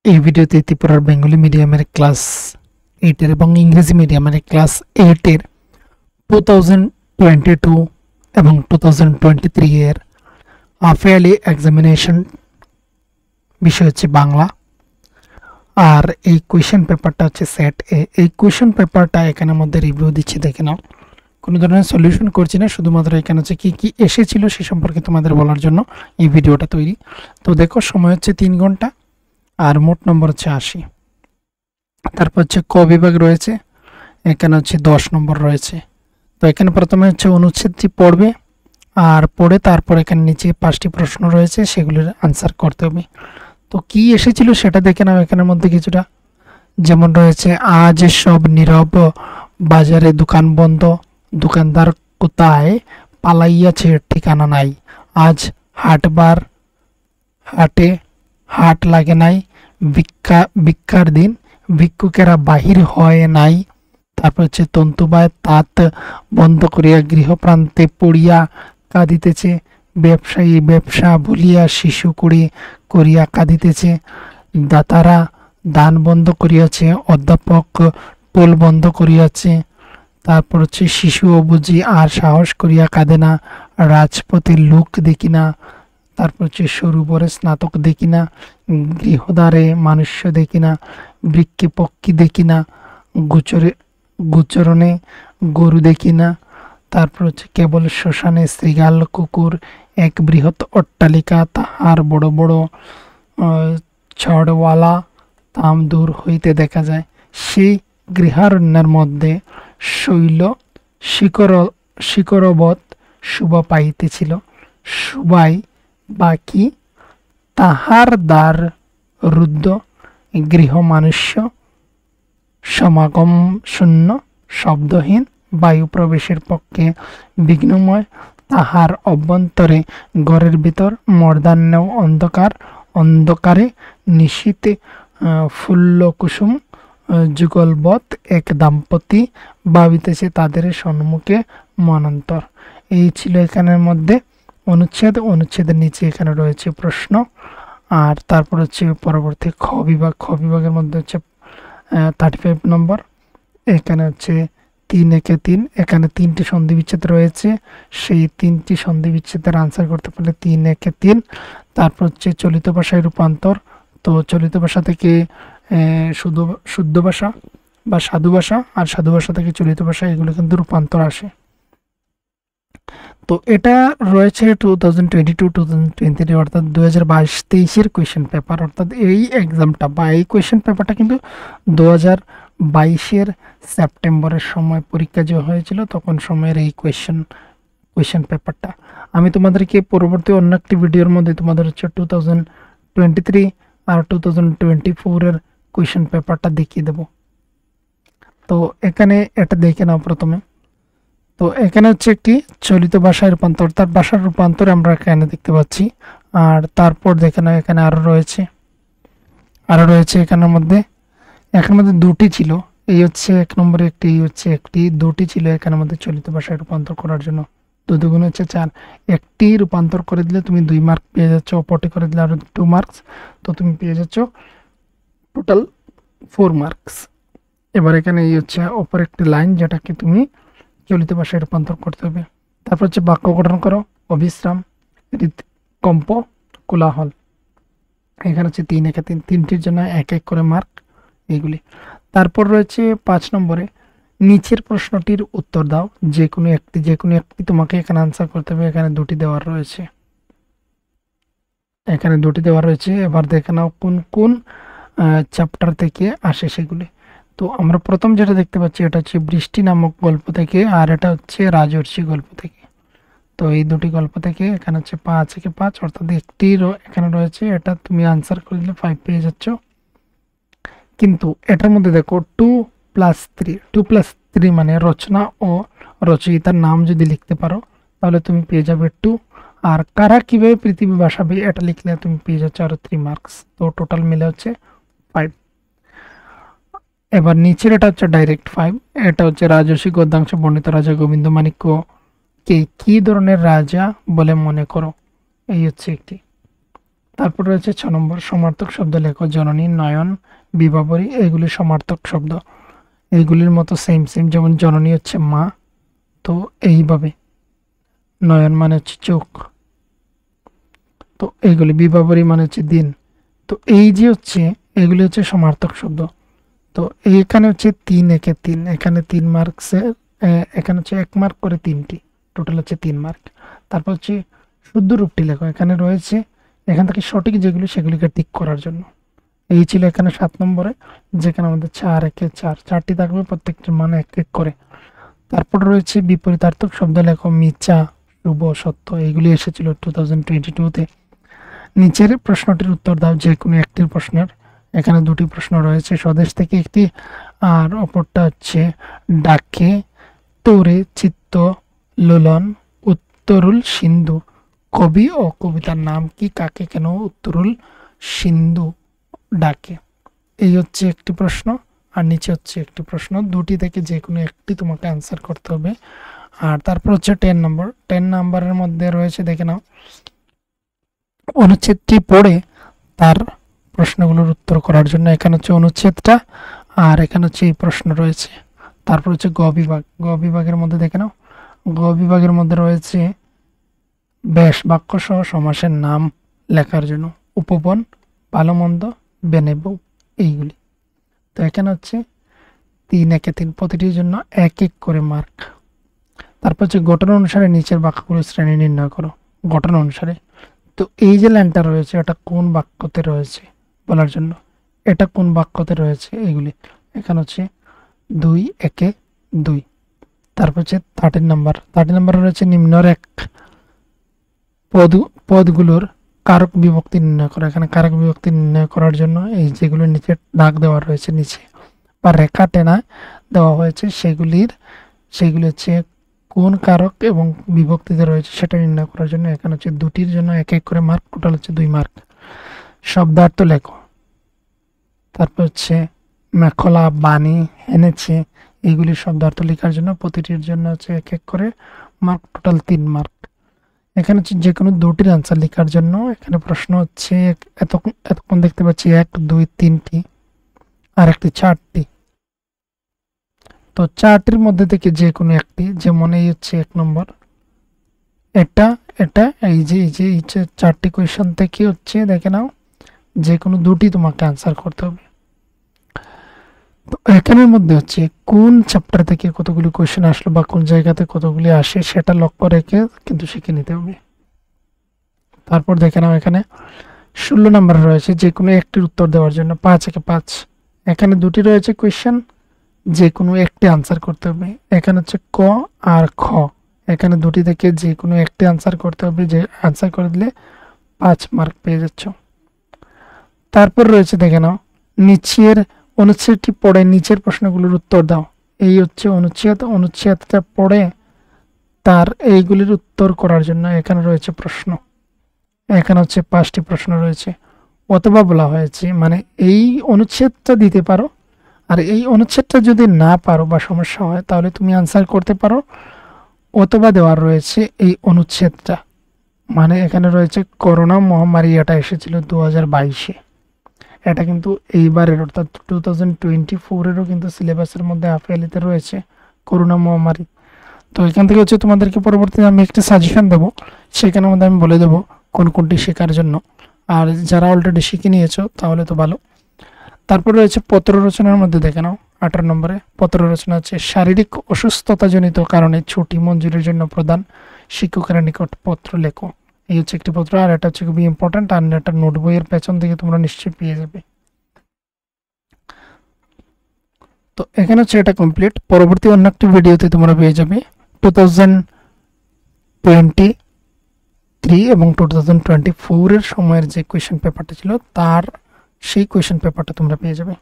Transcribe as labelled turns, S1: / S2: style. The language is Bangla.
S1: এই ভিডিওতে ত্রিপুরার বেঙ্গলি মিডিয়ামের ক্লাস 8 এর এবং ইংরেজি মিডিয়ামের ক্লাস 8 এর 2022 এবং 2023 এর হাফ ইয়ারলি এক্সামিনেশন বিষয় হচ্ছে বাংলা। আর এই কোয়েশ্চেন পেপারটা হচ্ছে সেট এ। এই কোয়েশ্চেন পেপারটা এখানের মধ্যে রিভিউ দিচ্ছি, দেখে নাও। কোনো ধরনের সলিউশন করছি না, শুধুমাত্র এখানে হচ্ছে কী কী এসেছিল সে সম্পর্কে তোমাদের বলার জন্য এই ভিডিওটা তৈরি। তো দেখো, সময় হচ্ছে 3 ঘন্টা আর মোট নম্বর হচ্ছে 80। তারপর হচ্ছে ক বিভাগ রয়েছে, এখানে হচ্ছে 10 নম্বর রয়েছে। তো এখানে প্রথমে হচ্ছে অনুচ্ছেদটি পড়বে, আর পড়ে তারপর এখানে নিচে 5টি প্রশ্ন রয়েছে, সেগুলির আনসার করতে হবে। তো কি এসেছিল সেটা দেখে নাও এখানের মধ্যে কিছুটা। যেমন রয়েছে, আজ সব নীরব, বাজারে দোকান বন্ধ, দোকানদার কোথায় পালাইয়াছে ঠিকানা নাই, আজ হাটবার হাটে হাট লাগে নাই, ভিক্ষার দিন, ভিক্ষুকেরা বাহির হয় নাই। তারপর হচ্ছে, তন্তুবায় তাঁত বন্ধ করিয়া গৃহপ্রান্তে পড়িয়া কাঁদিতেছে, ব্যবসায়ী ব্যবসা ভুলিয়া শিশু করিয়া কাঁদিতেছে, দাতারা দান বন্ধ করিয়াছে, অধ্যাপক টোল বন্ধ করিয়াছে। তারপর হচ্ছে, শিশুও বুঝি আর সাহস করিয়া কাঁদে না, রাজপথের লোক দেখি না। তারপর হচ্ছে, সরোবরে স্নাতক দেখি না, গৃহদ্বারে মানুষ্য দেখি না, বৃক্ষে পক্ষী দেখি না, গোচরণে গরু দেখি না। তারপর হচ্ছে, কেবল শ্মশানে শৃগাল কুকুর, এক বৃহৎ অট্টালিকা, তাহার বড় বড় ছড়ওয়ালা তাম দূর হইতে দেখা যায়। সেই গৃহারণ্যের মধ্যে শৈল শিকরবৎ শোভা পাইতেছিল। শোভাই বাকি তাহার দ্বার রুদ্ধ, গৃহ মানুষ্য সমাগম শূন্য, শব্দহীন, বায়ু প্রবেশের পক্ষে বিঘ্নময়। তাহার অভ্যন্তরে ঘরের ভিতর মর্দান্য অন্ধকার, অন্ধকারে নিশীতে ফুল্লকুসুম যুগলবৎ এক দাম্পতি ভাবিতেছে তাদের সম্মুখে মনান্তর। এই ছিল এখানের মধ্যে অনুচ্ছেদ। অনুচ্ছেদের নিচে এখানে রয়েছে প্রশ্ন। আর তারপর হচ্ছে পরবর্তী খ বিভাগ। খ বিভাগের মধ্যে হচ্ছে 35 নম্বর। এখানে হচ্ছে 3-3, এখানে 3টি সন্ধি বিচ্ছেদ রয়েছে, সেই 3টি সন্ধি বিচ্ছেদের আনসার করতে পারলে 3-3। তারপর হচ্ছে চলিত ভাষায় রূপান্তর। তো চলিত ভাষা থেকে শুদ্ধ ভাষা বা সাধু ভাষা, আর সাধু ভাষা থেকে চলিত ভাষা, এগুলো কিন্তু রূপান্তর আসে। তো এটা রয়েছে 2022-2023, অর্থাৎ 2022-23 কোয়েশ্চেন পেপার। অর্থাৎ এই এক্সামটা বা এই কোয়েশ্চেন পেপারটা কিন্তু 2022 সেপ্টেম্বরের সময় পরীক্ষা যে হয়েছিল, তখন সময়ের এই কোয়েশ্চেন পেপারটা আমি তোমাদেরকে পরবর্তী অন্য একটি ভিডিওর মধ্যে তোমাদের হচ্ছে 2023 আর 2024 কোয়েশ্চেন পেপারটা দেখিয়ে দেব। তো এখানে এটা দেখে নাও প্রথমে। তো এখানে হচ্ছে একটি চলিত ভাষায় রূপান্তর, তার ভাষার রূপান্তর আমরা এখানে দেখতে পাচ্ছি। আর তারপর দেখে নাও এখানে আরও রয়েছে এখানের মধ্যে দুটি ছিল। এই হচ্ছে 1 নম্বরে একটি, এই হচ্ছে একটি, দুটি ছিল এখানের মধ্যে চলিত ভাষায় রূপান্তর করার জন্য। 2 দুগুণ হচ্ছে 4। একটি রূপান্তর করে দিলে তুমি 2 মার্ক পেয়ে যাচ্ছ, অপরটি করে দিলে আরও 2 মার্কস, তো তুমি পেয়ে যাচ্ছ টোটাল 4 মার্কস। এবার এখানে এই হচ্ছে অপর একটি লাইন, যেটাকে তুমি চলিত ভাষায় রূপান্তর করতে হবে। তারপর হচ্ছে বাক্য গঠন করো, অবিশ্রাম, কম্প, কোলাহল। এখানে হচ্ছে 3-3, 3টির জন্য 1-1 করে মার্ক এইগুলি। তারপর রয়েছে 5 নম্বরে, নিচের প্রশ্নটির উত্তর দাও, যে কোনো একটি তোমাকে এখানে আনসার করতে হবে। এখানে 2টি দেওয়ার রয়েছে, এবার দেখে নাও কোন কোন চ্যাপ্টার থেকে আসে সেগুলি। তো আমরা প্রথম যেটা দেখতে পাচ্ছি, এটা হচ্ছে বৃষ্টি নামক গল্প থেকে, আর এটা হচ্ছে রাজর্ষি গল্প থেকে। তো এই 2টি গল্প থেকে এখানে হচ্ছে 5 অর্থাৎ একটি এখানে রয়েছে, এটা তুমি আনসার করে দিলে 5 পেয়ে যাচ্ছ। কিন্তু এটার মধ্যে দেখো 2+3 মানে রচনা ও রচয়িতার নাম যদি লিখতে পারো তাহলে তুমি পেয়ে যাবে 2। আর কারা কিভাবে পৃথিবী বাসাবে এটা লিখলে তুমি পেয়ে যাচ্ছ আরো 3 মার্কস। তো টোটাল মিলে হচ্ছে 5। এবার নিচের এটা হচ্ছে ডাইরেক্ট 5। এটা হচ্ছে রাজর্ষি গদ্যাংশ বর্ণিত রাজা গোবিন্দ মাণিক্য কে কি ধরনের রাজা বলে মনে করো, এই হচ্ছে একটি। তারপর রয়েছে 6 নম্বর, সমার্থক শব্দ লেখো। জননী, নয়ন, বিভাবরী এগুলি সমার্থক শব্দ। এইগুলির মতো সেম সেম, যেমন জননী হচ্ছে মা, তো এইভাবে নয়ন মানে হচ্ছে চোখ, তো এইগুলি বিভাবরী মানে হচ্ছে দিন। তো এই যে হচ্ছে এগুলি হচ্ছে সমার্থক শব্দ। তো এখানে হচ্ছে 3 একে 3, এখানে 3 মার্কসের, এখানে হচ্ছে 1 মার্ক করে 3টি, টোটাল হচ্ছে 3 মার্ক। তারপর হচ্ছে শুদ্ধ রূপটি লেখো। এখানে রয়েছে এখান থেকে সঠিক যেগুলি সেগুলিকে টিক করার জন্য। এই ছিল এখানে 7 নম্বরে, যেখানে আমাদের 4 একে 4, 4টি থাকবে, প্রত্যেকটির মান 1 1 করে। তারপর রয়েছে বিপরীতার্থক শব্দ লেখো। মিথ্যা, শুভ, সত্য এগুলি এসেছিল 2022-তে। নিচের প্রশ্নটির উত্তর দাও যে কোনো একটির প্রশ্নের। এখানে 2টি প্রশ্ন রয়েছে, স্বদেশ থেকে একটি, আর অপরটা হচ্ছে ডাকে তোরে চিত্ত লোলন উত্তরুল সিন্ধু, কবি ও কবিতার নাম কি, কাকে কেন উত্তরুল সিন্ধু ডাকে। এই হচ্ছে একটি প্রশ্ন, আর নিচে হচ্ছে একটি প্রশ্ন। 2টি থেকে যে কোনো একটি তোমাকে অ্যান্সার করতে হবে। আর তারপর হচ্ছে 10 নম্বর, 10 নম্বরের মধ্যে রয়েছে, দেখে নাও, অনুচ্ছেদটি পড়ে তার প্রশ্নগুলোর উত্তর করার জন্য। এখানে হচ্ছে অনুচ্ছেদটা, আর এখানে হচ্ছে এই প্রশ্ন রয়েছে। তারপর হচ্ছে গ বিভাগ, গ বিভাগের মধ্যে দেখে নাও, গ বিভাগের মধ্যে রয়েছে বেশ, বাক্য সহ সমাসের নাম লেখার জন্য। উপবন, ভালো মন্দ, বেনেবউ এইগুলি। তো এখানে হচ্ছে 3 একে 3, প্রতিটির জন্য 1 1 করে মার্ক। তারপর হচ্ছে গঠন অনুসারে নিচের বাক্যগুলো শ্রেণী নির্ণয় করো। গঠন অনুসারে, তো এই যে লাইনটা রয়েছে এটা কোন বাক্যতে রয়েছে বলার জন্য, এটা কোন বাক্যতে রয়েছে এইগুলি। এখানে হচ্ছে 2 একে 2। তারপর হচ্ছে 13 নম্বর, 13 নম্বরে রয়েছে নিম্নের এক পদগুলোর কারক বিভক্তি নির্ণয় করা। এখানে কারক বিভক্তি নির্ণয় করার জন্য এই যেগুলো নিচে দাগ দেওয়া রয়েছে নিচে, বা রেখা টেনা দেওয়া হয়েছে, সেগুলি হচ্ছে কোন কারক এবং বিভক্তিতে রয়েছে সেটা নির্ণয় করার জন্য। এখানে হচ্ছে 2টির জন্য 1 1 করে মার্ক, টোটাল হচ্ছে 2 মার্ক। শব্দার্থ লেখো। তারপর হচ্ছে মেখলা, বাণী, এনেছে এইগুলির শব্দার্থ লেখার জন্য প্রতিটির জন্য হচ্ছে 1 1 করে মার্ক, টোটাল 3 মার্ক। এখানে হচ্ছে যে কোনো 2টির আনসার লেখার জন্য। এখানে প্রশ্ন হচ্ছে এতক্ষণ দেখতে পাচ্ছি 1 2 3টি, আর একটি 4টি। তো 4টির মধ্যে থেকে যে কোনো একটি, যেমন এই হচ্ছে 1 নম্বর, এটা এটা এই যে 4টি কোয়েশ্চন থেকে হচ্ছে দেখে নাও যে কোনো 2টি তোমাকে আনসার করতে হবে। তো এখানের মধ্যে হচ্ছে কোন চ্যাপ্টার থেকে কতগুলি কোয়েশ্চেন আসলো বা কোন জায়গাতে কতগুলি আসে সেটা লক্ষ্য রেখে কিন্তু শিখে নিতে হবে। তারপর দেখে নাও এখানে 16 নম্বর রয়েছে যে কোনো একটির উত্তর দেওয়ার জন্য 5 একে 5। এখানে 2টি রয়েছে কোয়েশ্চেন, যে কোনো একটি আনসার করতে হবে। এখানে হচ্ছে ক আর খ, এখানে 2টি থেকে যে কোনো একটি আনসার করতে হবে, যে আনসার করে দিলে 5 মার্ক পেয়ে যাচ্ছ। তারপর রয়েছে দেখে নাও নিচের অনুচ্ছেদটি পড়ে নিচের প্রশ্নগুলোর উত্তর দাও। এই হচ্ছে অনুচ্ছেদটা পড়ে তার এইগুলির উত্তর করার জন্য এখানে রয়েছে প্রশ্ন। এখানে হচ্ছে 5টি প্রশ্ন রয়েছে। অথবা বলা হয়েছে মানে এই অনুচ্ছেদটা দিতে পারো, আর এই অনুচ্ছেদটা যদি না পারো বা সমস্যা হয় তাহলে তুমি আনসার করতে পারো। অথবা দেওয়ার রয়েছে এই অনুচ্ছেদটা, মানে এখানে রয়েছে করোনা মহামারী, এটা এসেছিল 2022-এ। এটা কিন্তু এইবারের অর্থাৎ 2024-এরও কিন্তু সিলেবাসের মধ্যে হাফ-ইয়ারলিতে রয়েছে করোনা মহামারী। তো এখান থেকে হচ্ছে তোমাদেরকে পরবর্তীতে আমি একটি সাজেশন দেবো, সেখানের মধ্যে আমি বলে দেবো কোনটি শেখার জন্য। আর যারা অলরেডি শিখে নিয়েছো তাহলে তো ভালো। তারপর রয়েছে পত্র রচনার মধ্যে দেখে নাও 18 নম্বরে পত্র রচনা হচ্ছে শারীরিক অসুস্থতাজনিত কারণে ছুটি মঞ্জুরের জন্য প্রধান শিক্ষকের নিকট পত্র লেখো। এই হচ্ছে একটি পত্র, আর এটা হচ্ছে খুবই ইম্পর্টেন্ট, আর এটা নোট বইয়ের পেছন থেকে তোমরা নিশ্চয়ই পেয়ে যাবে। তো এখানে হচ্ছে এটা কমপ্লিট। পরবর্তী অন্য একটি ভিডিওতে তোমরা পেয়ে যাবে 2023 এবং 2024-এর সময়ের যে কোয়েশ্চেন পেপারটা ছিল তার সেই কোয়েশ্চেন পেপারটা তোমরা পেয়ে যাবে।